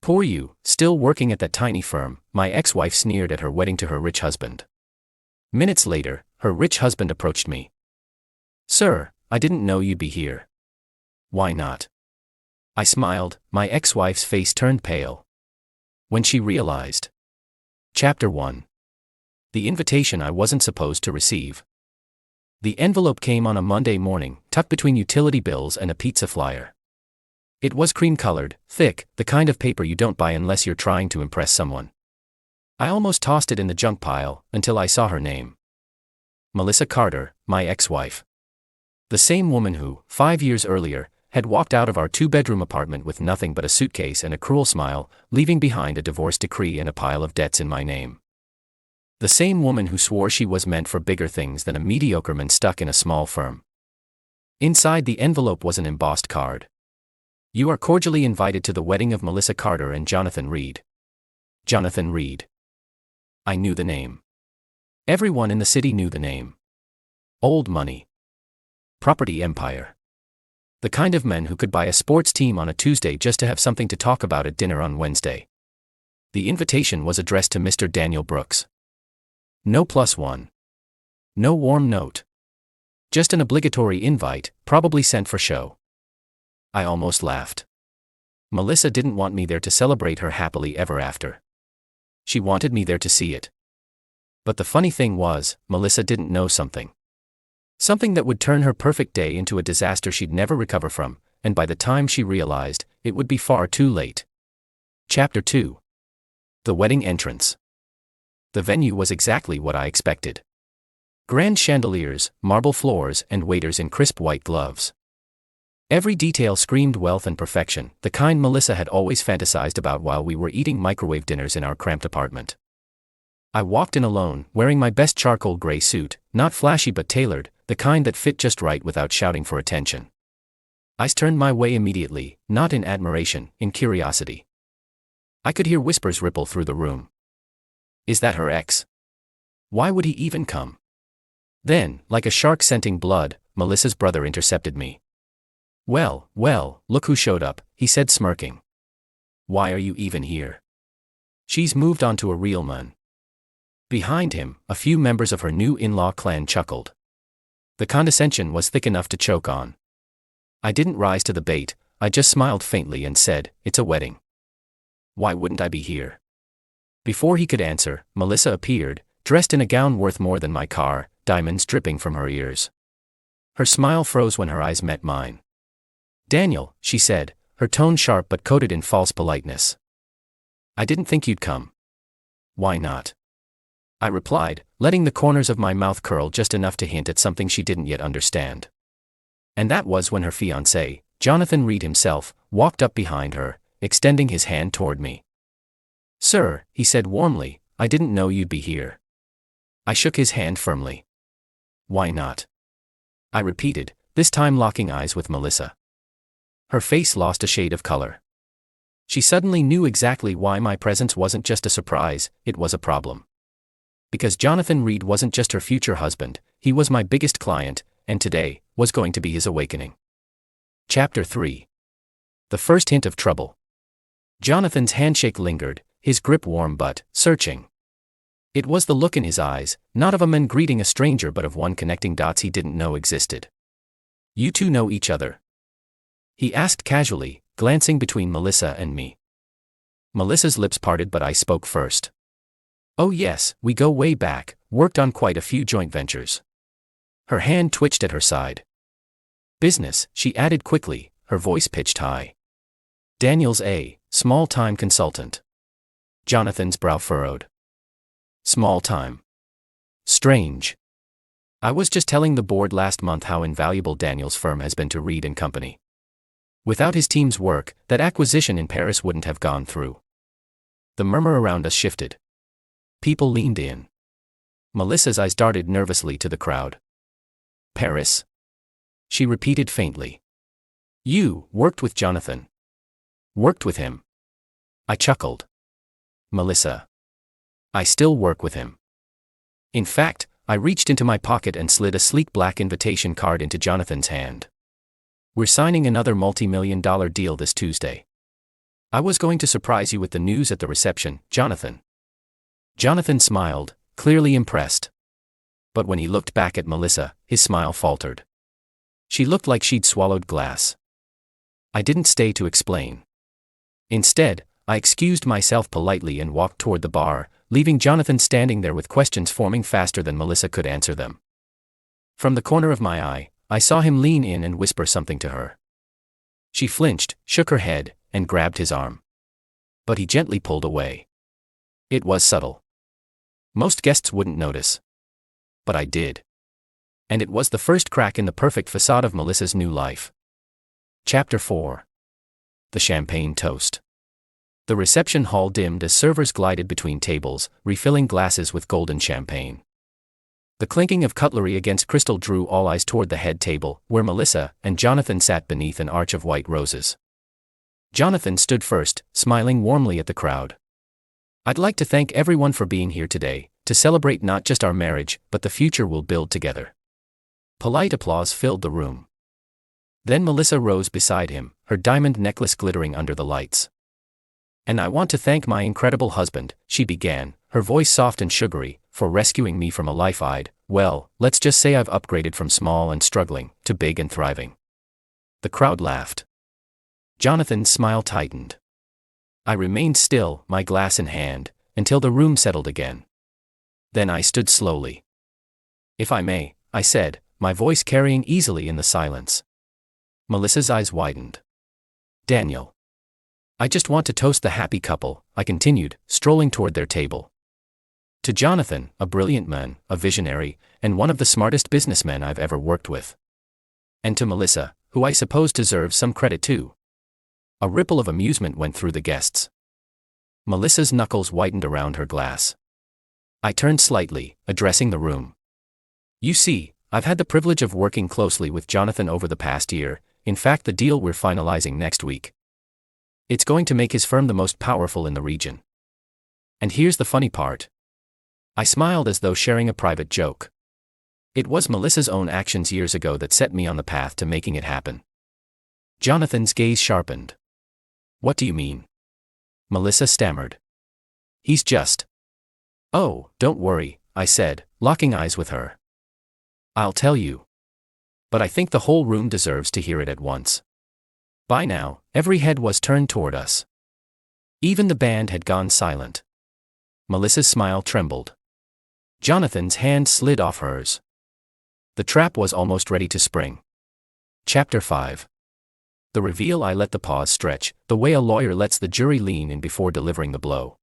Poor you, still working at that tiny firm, my ex-wife sneered at her wedding to her rich husband. Minutes later, her rich husband approached me. Sir, I didn't know you'd be here. Why not? I smiled, my ex-wife's face turned pale. When she realized. Chapter 1. The invitation I wasn't supposed to receive. The envelope came on a Monday morning, tucked between utility bills and a pizza flyer. It was cream-colored, thick, the kind of paper you don't buy unless you're trying to impress someone. I almost tossed it in the junk pile, until I saw her name. Melissa Carter, my ex-wife. The same woman who, 5 years earlier, had walked out of our 2-bedroom apartment with nothing but a suitcase and a cruel smile, leaving behind a divorce decree and a pile of debts in my name. The same woman who swore she was meant for bigger things than a mediocre man stuck in a small firm. Inside the envelope was an embossed card. You are cordially invited to the wedding of Melissa Carter and Jonathan Reed. Jonathan Reed. I knew the name. Everyone in the city knew the name. Old money. Property empire. The kind of men who could buy a sports team on a Tuesday just to have something to talk about at dinner on Wednesday. The invitation was addressed to Mr. Daniel Brooks. No +1. No warm note. Just an obligatory invite, probably sent for show. I almost laughed. Melissa didn't want me there to celebrate her happily ever after. She wanted me there to see it. But the funny thing was, Melissa didn't know something. Something that would turn her perfect day into a disaster she'd never recover from, and by the time she realized, it would be far too late. Chapter 2. The wedding entrance. The venue was exactly what I expected. Grand chandeliers, marble floors, and waiters in crisp white gloves. Every detail screamed wealth and perfection, the kind Melissa had always fantasized about while we were eating microwave dinners in our cramped apartment. I walked in alone, wearing my best charcoal gray suit, not flashy but tailored, the kind that fit just right without shouting for attention. Eyes turned my way immediately, not in admiration, in curiosity. I could hear whispers ripple through the room. Is that her ex? Why would he even come? Then, like a shark scenting blood, Melissa's brother intercepted me. Well, look who showed up, he said smirking. Why are you even here? She's moved on to a real man. Behind him, a few members of her new in-law clan chuckled. The condescension was thick enough to choke on. I didn't rise to the bait, I just smiled faintly and said, it's a wedding. Why wouldn't I be here? Before he could answer, Melissa appeared, dressed in a gown worth more than my car, diamonds dripping from her ears. Her smile froze when her eyes met mine. Daniel, she said, her tone sharp but coated in false politeness. I didn't think you'd come. Why not? I replied, letting the corners of my mouth curl just enough to hint at something she didn't yet understand. And that was when her fiancé, Jonathan Reed himself, walked up behind her, extending his hand toward me. Sir, he said warmly, I didn't know you'd be here. I shook his hand firmly. Why not? I repeated, this time locking eyes with Melissa. Her face lost a shade of color. She suddenly knew exactly why my presence wasn't just a surprise, it was a problem. Because Jonathan Reed wasn't just her future husband, he was my biggest client, and today was going to be his awakening. Chapter 3. The first hint of trouble. Jonathan's handshake lingered, his grip warm but searching. It was the look in his eyes, not of a man greeting a stranger but of one connecting dots he didn't know existed. You two know each other? He asked casually, glancing between Melissa and me. Melissa's lips parted but I spoke first. Oh yes, we go way back, worked on quite a few joint ventures. Her hand twitched at her side. Business, she added quickly, her voice pitched high. Daniel's a small-time consultant. Jonathan's brow furrowed. Small-time. Strange. I was just telling the board last month how invaluable Daniel's firm has been to Reed & Company. Without his team's work, that acquisition in Paris wouldn't have gone through. The murmur around us shifted. People leaned in. Melissa's eyes darted nervously to the crowd. Paris? She repeated faintly. You worked with Jonathan. Worked with him. I chuckled. Melissa. I still work with him. In fact, I reached into my pocket and slid a sleek black invitation card into Jonathan's hand. We're signing another multi-million-dollar deal this Tuesday. I was going to surprise you with the news at the reception, Jonathan. Jonathan smiled, clearly impressed. But when he looked back at Melissa, his smile faltered. She looked like she'd swallowed glass. I didn't stay to explain. Instead, I excused myself politely and walked toward the bar, leaving Jonathan standing there with questions forming faster than Melissa could answer them. From the corner of my eye, I saw him lean in and whisper something to her. She flinched, shook her head, and grabbed his arm. But he gently pulled away. It was subtle. Most guests wouldn't notice. But I did. And it was the first crack in the perfect facade of Melissa's new life. Chapter 4. The Champagne Toast. The reception hall dimmed as servers glided between tables, refilling glasses with golden champagne. The clinking of cutlery against crystal drew all eyes toward the head table, where Melissa and Jonathan sat beneath an arch of white roses. Jonathan stood first, smiling warmly at the crowd. I'd like to thank everyone for being here today, to celebrate not just our marriage, but the future we'll build together. Polite applause filled the room. Then Melissa rose beside him, her diamond necklace glittering under the lights. And I want to thank my incredible husband, she began, her voice soft and sugary, for rescuing me from a life well, let's just say I've upgraded from small and struggling, to big and thriving. The crowd laughed. Jonathan's smile tightened. I remained still, my glass in hand, until the room settled again. Then I stood slowly. If I may, I said, my voice carrying easily in the silence. Melissa's eyes widened. Daniel. I just want to toast the happy couple, I continued, strolling toward their table. To Jonathan, a brilliant man, a visionary, and one of the smartest businessmen I've ever worked with. And to Melissa, who I suppose deserves some credit too. A ripple of amusement went through the guests. Melissa's knuckles whitened around her glass. I turned slightly, addressing the room. You see, I've had the privilege of working closely with Jonathan over the past year, in fact the deal we're finalizing next week. It's going to make his firm the most powerful in the region. And here's the funny part. I smiled as though sharing a private joke. It was Melissa's own actions years ago that set me on the path to making it happen. Jonathan's gaze sharpened. What do you mean? Melissa stammered. He's just. Oh, don't worry, I said, locking eyes with her. I'll tell you. But I think the whole room deserves to hear it at once. By now, every head was turned toward us. Even the band had gone silent. Melissa's smile trembled. Jonathan's hand slid off hers. The trap was almost ready to spring. Chapter 5. The reveal. I let the pause stretch, the way a lawyer lets the jury lean in before delivering the blow.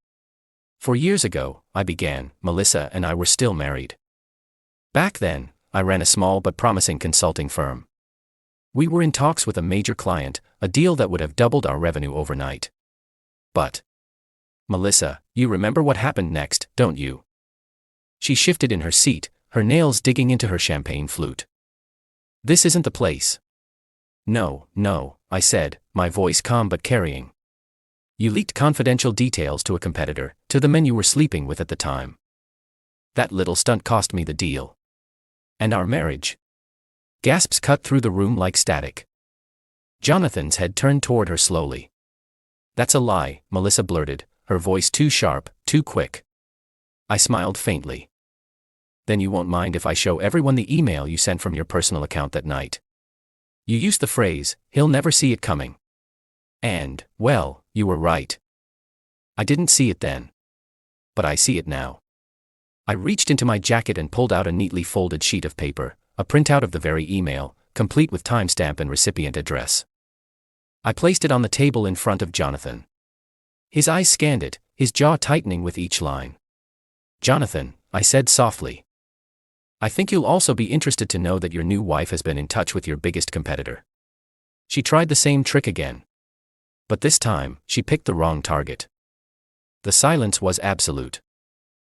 4 years ago, I began, Melissa and I were still married. Back then, I ran a small but promising consulting firm. We were in talks with a major client, a deal that would have doubled our revenue overnight. But, Melissa, you remember what happened next, don't you? She shifted in her seat, her nails digging into her champagne flute. This isn't the place. No, I said, my voice calm but carrying. You leaked confidential details to a competitor, to the men you were sleeping with at the time. That little stunt cost me the deal. And our marriage. Gasps cut through the room like static. Jonathan's head turned toward her slowly. That's a lie, Melissa blurted, her voice too sharp, too quick. I smiled faintly. Then you won't mind if I show everyone the email you sent from your personal account that night. You used the phrase, he'll never see it coming. And, well, you were right. I didn't see it then. But I see it now. I reached into my jacket and pulled out a neatly folded sheet of paper, a printout of the very email, complete with timestamp and recipient address. I placed it on the table in front of Jonathan. His eyes scanned it, his jaw tightening with each line. Jonathan, I said softly. I think you'll also be interested to know that your new wife has been in touch with your biggest competitor. She tried the same trick again. But this time, she picked the wrong target. The silence was absolute.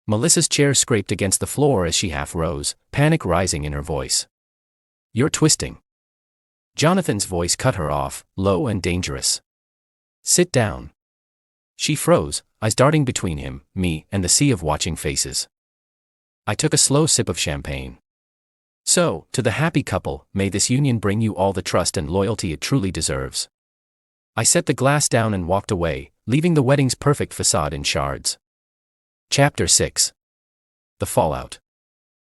Melissa's chair scraped against the floor as she half rose, panic rising in her voice. You're twisting. Jonathan's voice cut her off, low and dangerous. Sit down. She froze, eyes darting between him, me, and the sea of watching faces. I took a slow sip of champagne. So, to the happy couple, may this union bring you all the trust and loyalty it truly deserves. I set the glass down and walked away, leaving the wedding's perfect facade in shards. Chapter 6. The Fallout.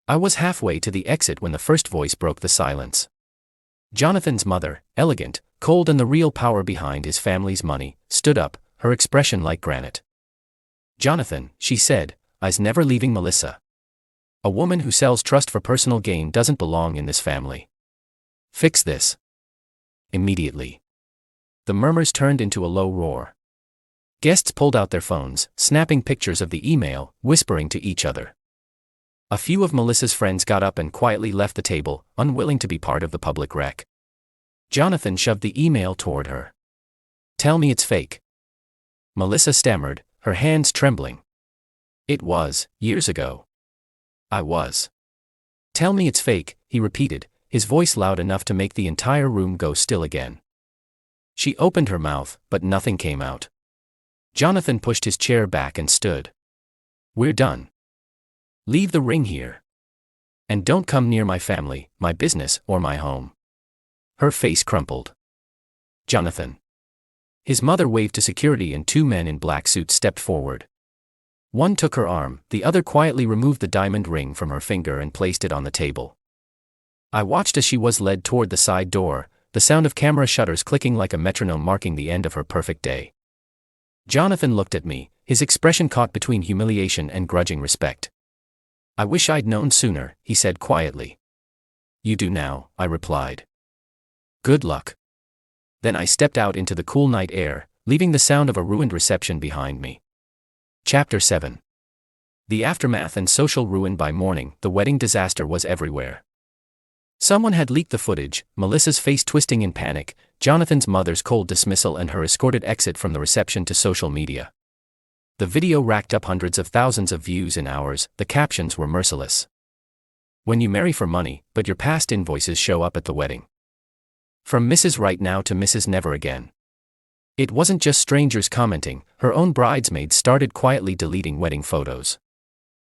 I was halfway to the exit when the first voice broke the silence. Jonathan's mother, elegant, cold and the real power behind his family's money, stood up, her expression like granite. "Jonathan," she said, "I's never leaving Melissa. A woman who sells trust for personal gain doesn't belong in this family. Fix this. Immediately." The murmurs turned into a low roar. Guests pulled out their phones, snapping pictures of the email, whispering to each other. A few of Melissa's friends got up and quietly left the table, unwilling to be part of the public wreck. Jonathan shoved the email toward her. "Tell me it's fake." Melissa stammered, her hands trembling. "It was, years ago. I was." "Tell me it's fake," he repeated, his voice loud enough to make the entire room go still again. She opened her mouth, but nothing came out. Jonathan pushed his chair back and stood. "We're done. Leave the ring here. And don't come near my family, my business, or my home." Her face crumpled. "Jonathan." His mother waved to security and two men in black suits stepped forward. One took her arm, the other quietly removed the diamond ring from her finger and placed it on the table. I watched as she was led toward the side door, the sound of camera shutters clicking like a metronome marking the end of her perfect day. Jonathan looked at me, his expression caught between humiliation and grudging respect. "I wish I'd known sooner," he said quietly. "You do now," I replied. "Good luck." Then I stepped out into the cool night air, leaving the sound of a ruined reception behind me. Chapter 7. The aftermath and social ruin. By morning, the wedding disaster was everywhere. Someone had leaked the footage, Melissa's face twisting in panic, Jonathan's mother's cold dismissal and her escorted exit from the reception to social media. The video racked up hundreds of thousands of views in hours, the captions were merciless. "When you marry for money, but your past invoices show up at the wedding. From Mrs. Right Now to Mrs. Never Again." It wasn't just strangers commenting, her own bridesmaids started quietly deleting wedding photos.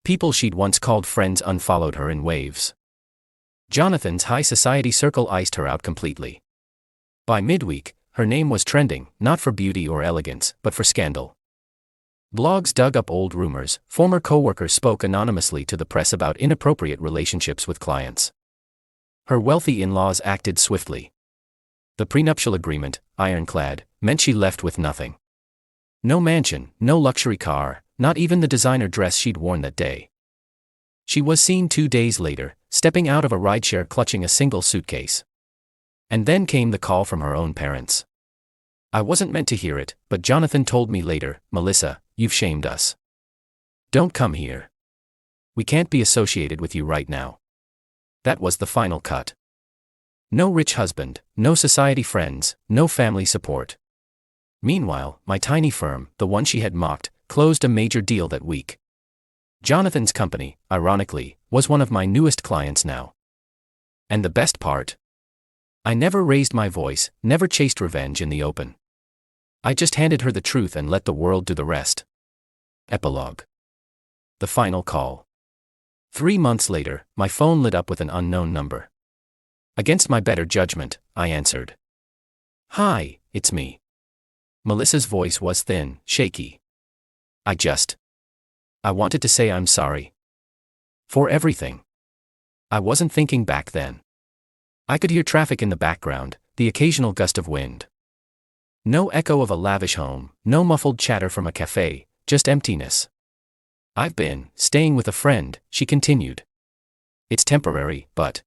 People she'd once called friends unfollowed her in waves. Jonathan's high society circle iced her out completely. By midweek, her name was trending, not for beauty or elegance, but for scandal. Blogs dug up old rumors, former co-workers spoke anonymously to the press about inappropriate relationships with clients. Her wealthy in-laws acted swiftly. The prenuptial agreement, ironclad, meant she left with nothing. No mansion, no luxury car, not even the designer dress she'd worn that day. She was seen 2 days later, stepping out of a rideshare clutching a single suitcase. And then came the call from her own parents. I wasn't meant to hear it, but Jonathan told me later, "Melissa, you've shamed us. Don't come here. We can't be associated with you right now." That was the final cut. No rich husband, no society friends, no family support. Meanwhile, my tiny firm, the one she had mocked, closed a major deal that week. Jonathan's company, ironically, was one of my newest clients now. And the best part? I never raised my voice, never chased revenge in the open. I just handed her the truth and let the world do the rest. Epilogue. The final call. 3 months later, my phone lit up with an unknown number. Against my better judgment, I answered. "Hi, it's me." Melissa's voice was thin, shaky. I wanted to say I'm sorry. For everything. I wasn't thinking back then. I could hear traffic in the background, the occasional gust of wind. No echo of a lavish home, no muffled chatter from a cafe, just emptiness. "I've been staying with a friend," she continued. "It's temporary, but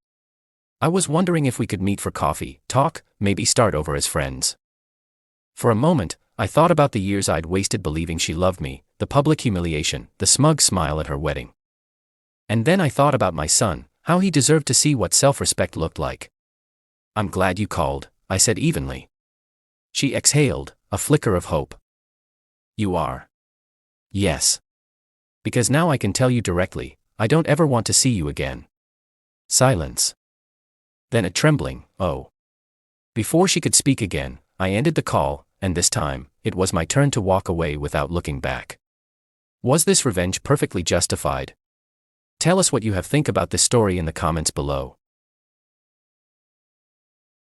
I was wondering if we could meet for coffee, talk, maybe start over as friends." For a moment, I thought about the years I'd wasted believing she loved me, the public humiliation, the smug smile at her wedding. And then I thought about my son, how he deserved to see what self-respect looked like. "I'm glad you called," I said evenly. She exhaled, a flicker of hope. "You are?" "Yes. Because now I can tell you directly, I don't ever want to see you again." Silence. Then a trembling, "Oh." Before she could speak again, I ended the call, and this time, it was my turn to walk away without looking back. Was this revenge perfectly justified? Tell us what you have think about this story in the comments below.